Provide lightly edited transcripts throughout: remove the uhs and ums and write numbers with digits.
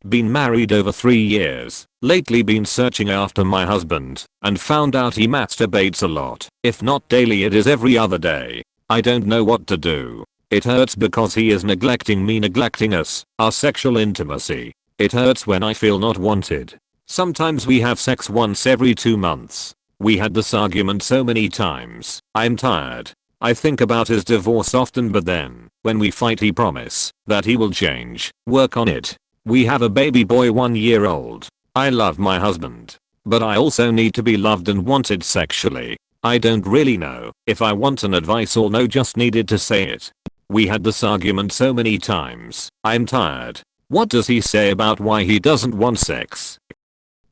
Been married over 3 years. Lately been searching after my husband and found out he masturbates a lot. If not daily, it is every other day. I don't know what to do. It hurts because he is neglecting me, neglecting us, our sexual intimacy. It hurts when I feel not wanted. Sometimes we have sex once every 2 months. We had this argument so many times. I'm tired. I think about his divorce often, but then, when we fight, he promise that he will change, work on it. We have a baby boy 1 year old. I love my husband, but I also need to be loved and wanted sexually. I don't really know if I want an advice or no, just needed to say it. We had this argument so many times. I'm tired. What does he say about why he doesn't want sex?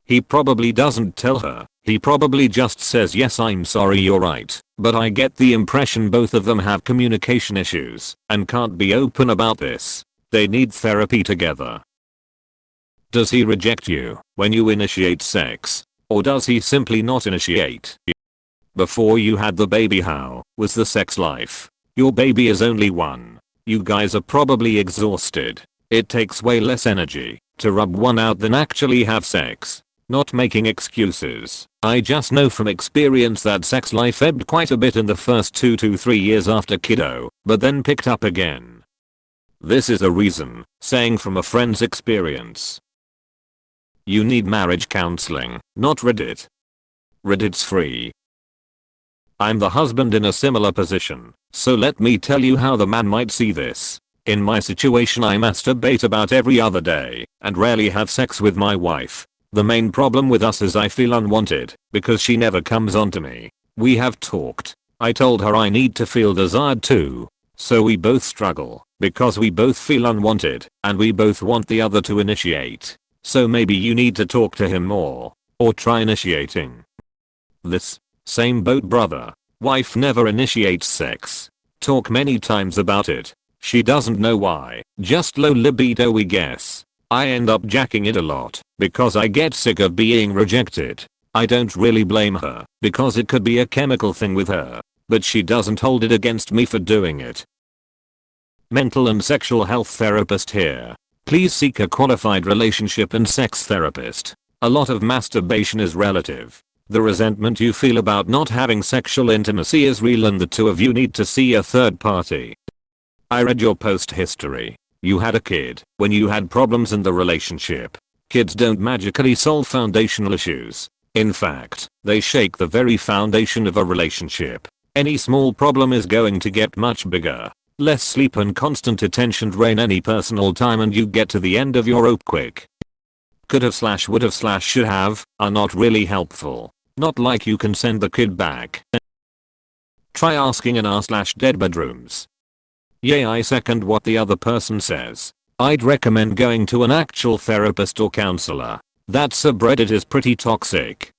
He probably doesn't tell her. He probably just says, yes, I'm sorry, you're right. But I get the impression both of them have communication issues and can't be open about this. They need therapy together. Does he reject you when you initiate sex? Or does he simply not initiate? Before you had the baby, how was the sex life? Your baby is only 1. You guys are probably exhausted. It takes way less energy to rub one out than actually have sex. Not making excuses. I just know from experience that sex life ebbed quite a bit in the first 2 to 3 years after kiddo, but then picked up again. This is a reason, saying from a friend's experience. You need marriage counseling, not Reddit. Reddit's free. I'm the husband in a similar position, so let me tell you how the man might see this. In my situation, I masturbate about every other day and rarely have sex with my wife. The main problem with us is I feel unwanted because she never comes onto me. We have talked. I told her I need to feel desired too. So we both struggle because we both feel unwanted and we both want the other to initiate. So maybe you need to talk to him more or try initiating. This same boat, brother. Wife never initiates sex. Talk many times about it. She doesn't know why. Just low libido, we guess. I end up jacking it a lot because I get sick of being rejected. I don't really blame her because it could be a chemical thing with her, but she doesn't hold it against me for doing it. Mental and sexual health therapist here. Please seek a qualified relationship and sex therapist. A lot of masturbation is relative. The resentment you feel about not having sexual intimacy is real, and the two of you need to see a third party. I read your post history. You had a kid when you had problems in the relationship. Kids don't magically solve foundational issues. In fact, they shake the very foundation of a relationship. Any small problem is going to get much bigger. Less sleep and constant attention drain any personal time, and you get to the end of your rope quick. Could have / would have / should have are not really helpful. Not like you can send the kid back. Try asking in r/dead bedrooms. Yeah, I second what the other person says. I'd recommend going to an actual therapist or counselor. That subreddit is pretty toxic.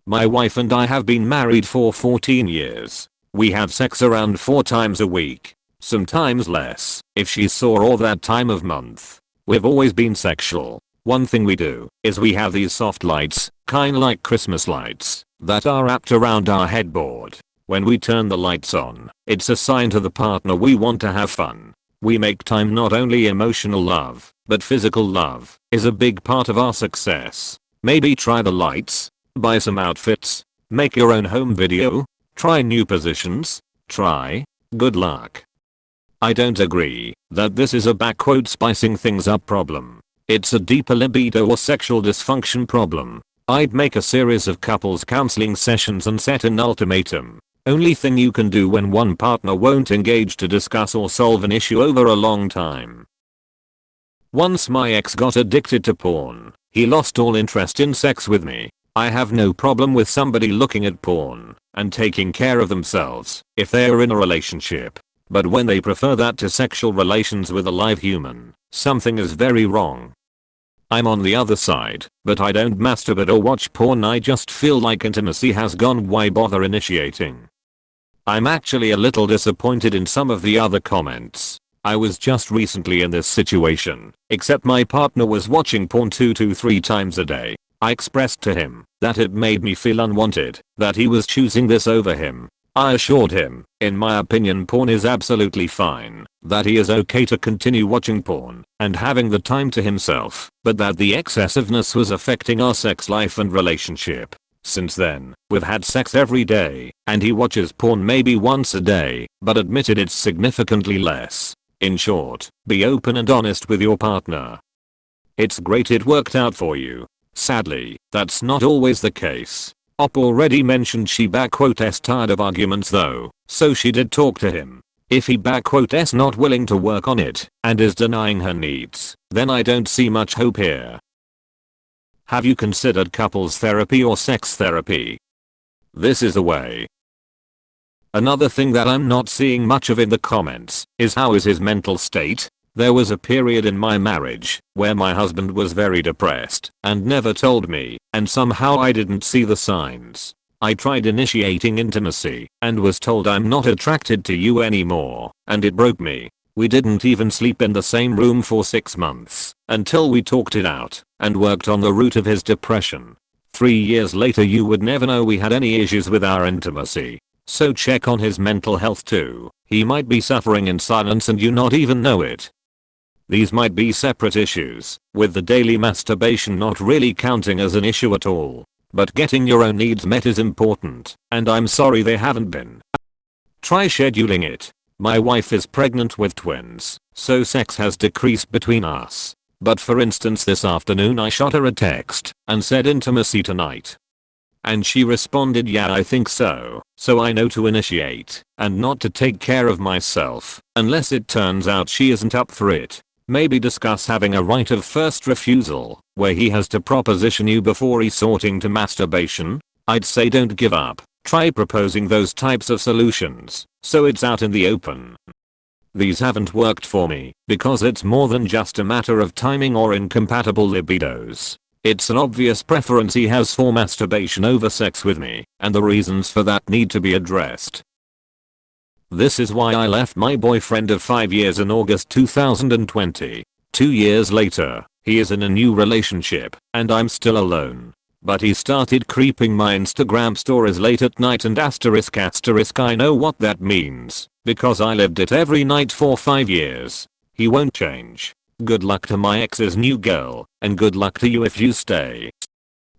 My wife and I have been married for 14 years. We have sex around 4 times a week. Sometimes less, if she's sore or that time of month. We've always been sexual. One thing we do is we have these soft lights, kinda like Christmas lights, that are wrapped around our headboard. When we turn the lights on, it's a sign to the partner we want to have fun. We make time. Not only emotional love, but physical love is a big part of our success. Maybe try the lights, buy some outfits, make your own home video, try new positions, try. Good luck. I don't agree that this is a "spicing things up" problem. It's a deeper libido or sexual dysfunction problem. I'd make a series of couples counseling sessions and set an ultimatum. Only thing you can do when one partner won't engage to discuss or solve an issue over a long time. Once my ex got addicted to porn. He lost all interest in sex with me. I have no problem with somebody looking at porn and taking care of themselves if they are in a relationship. But when they prefer that to sexual relations with a live human, something is very wrong. I'm on the other side, but I don't masturbate or watch porn. I just feel like intimacy has gone. Why bother initiating? I'm actually a little disappointed in some of the other comments. I was just recently in this situation, except my partner was watching porn 2 to 3 times a day. I expressed to him that it made me feel unwanted, that he was choosing this over him. I assured him, in my opinion porn is absolutely fine, that he is okay to continue watching porn and having the time to himself, but that the excessiveness was affecting our sex life and relationship. Since then, we've had sex every day, and he watches porn maybe once a day, but admitted it's significantly less. In short, be open and honest with your partner. It's great it worked out for you. Sadly, that's not always the case. Op already mentioned she s tired of arguments though, so she did talk to him. If he s not willing to work on it and is denying her needs, then I don't see much hope here. Have you considered couples therapy or sex therapy? This is a way. Another thing that I'm not seeing much of in the comments is how is his mental state? There was a period in my marriage where my husband was very depressed and never told me, and somehow I didn't see the signs. I tried initiating intimacy and was told I'm not attracted to you anymore, and it broke me. We didn't even sleep in the same room for 6 months until we talked it out and worked on the root of his depression. 3 years later you would never know we had any issues with our intimacy. So check on his mental health too. He might be suffering in silence and you not even know it. These might be separate issues, with the daily masturbation not really counting as an issue at all. But getting your own needs met is important, and I'm sorry they haven't been. Try scheduling it. My wife is pregnant with twins, so sex has decreased between us. But for instance this afternoon I shot her a text and said intimacy tonight. And she responded yeah I think so, so I know to initiate and not to take care of myself unless it turns out she isn't up for it. Maybe discuss having a right of first refusal, where he has to proposition you before resorting to masturbation. I'd say don't give up, try proposing those types of solutions, so it's out in the open. These haven't worked for me, because it's more than just a matter of timing or incompatible libidos. It's an obvious preference he has for masturbation over sex with me, and the reasons for that need to be addressed. This is why I left my boyfriend of 5 years in August 2020. 2 years later, he is in a new relationship, and I'm still alone. But he started creeping my Instagram stories late at night and **** I know what that means, because I lived it every night for 5 years. He won't change. Good luck to my ex's new girl, and good luck to you if you stay.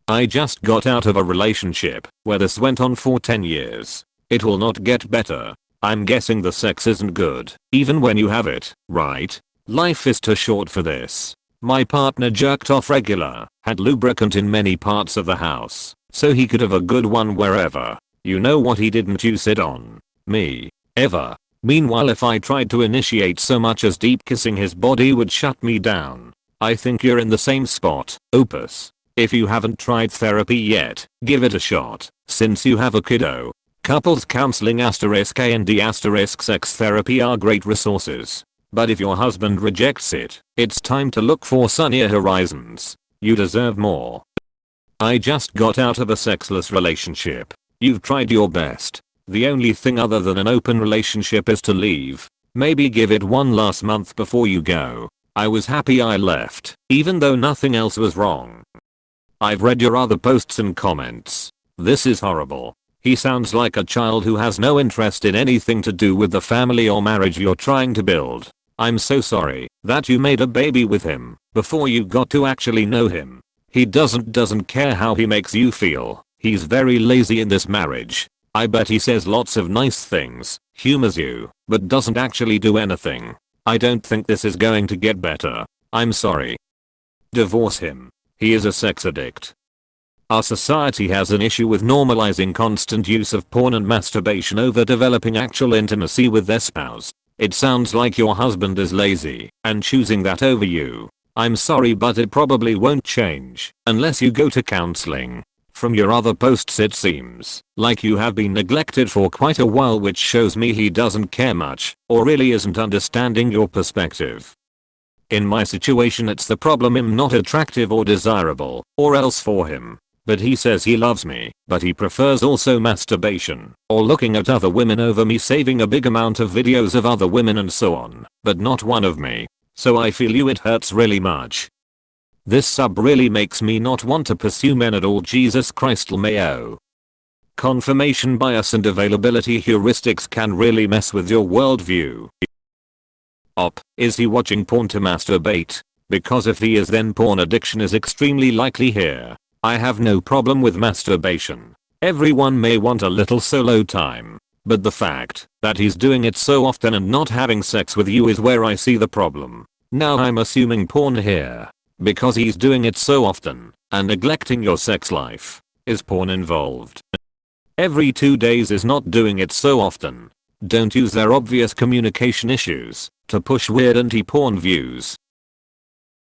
I just got out of a relationship where this went on for 10 years. It will not get better. I'm guessing the sex isn't good, even when you have it, right? Life is too short for this. My partner jerked off regular, had lubricant in many parts of the house, so he could have a good one wherever. You know what he didn't use it on? Me. Ever. Meanwhile if I tried to initiate so much as deep kissing his body would shut me down. I think you're in the same spot, Opus. If you haven't tried therapy yet, give it a shot, since you have a kiddo. Couples counseling ***and sex therapy are great resources. But if your husband rejects it, it's time to look for sunnier horizons. You deserve more. I just got out of a sexless relationship. You've tried your best. The only thing other than an open relationship is to leave. Maybe give it one last month before you go. I was happy I left, even though nothing else was wrong. I've read your other posts and comments. This is horrible. He sounds like a child who has no interest in anything to do with the family or marriage you're trying to build. I'm so sorry that you made a baby with him before you got to actually know him. He doesn't care how he makes you feel. He's very lazy in this marriage. I bet he says lots of nice things, humors you, but doesn't actually do anything. I don't think this is going to get better. I'm sorry. Divorce him. He is a sex addict. Our society has an issue with normalizing constant use of porn and masturbation over developing actual intimacy with their spouse. It sounds like your husband is lazy and choosing that over you. I'm sorry but it probably won't change unless you go to counseling. From your other posts it seems like you have been neglected for quite a while, which shows me he doesn't care much or really isn't understanding your perspective. In my situation it's the problem I'm not attractive or desirable or else for him. But he says he loves me, but he prefers also masturbation or looking at other women over me, saving a big amount of videos of other women and so on, but not one of me. So I feel you, it hurts really much. This sub really makes me not want to pursue men at all. Jesus Christ, Mayo. Confirmation bias and availability heuristics can really mess with your worldview. Is he watching porn to masturbate? Because if he is, then porn addiction is extremely likely here. I have no problem with masturbation. Everyone may want a little solo time. But the fact that he's doing it so often and not having sex with you is where I see the problem. Now I'm assuming porn here. Because he's doing it so often and neglecting your sex life. Is porn involved? Every 2 days is not doing it so often. Don't use their obvious communication issues to push weird anti-porn views.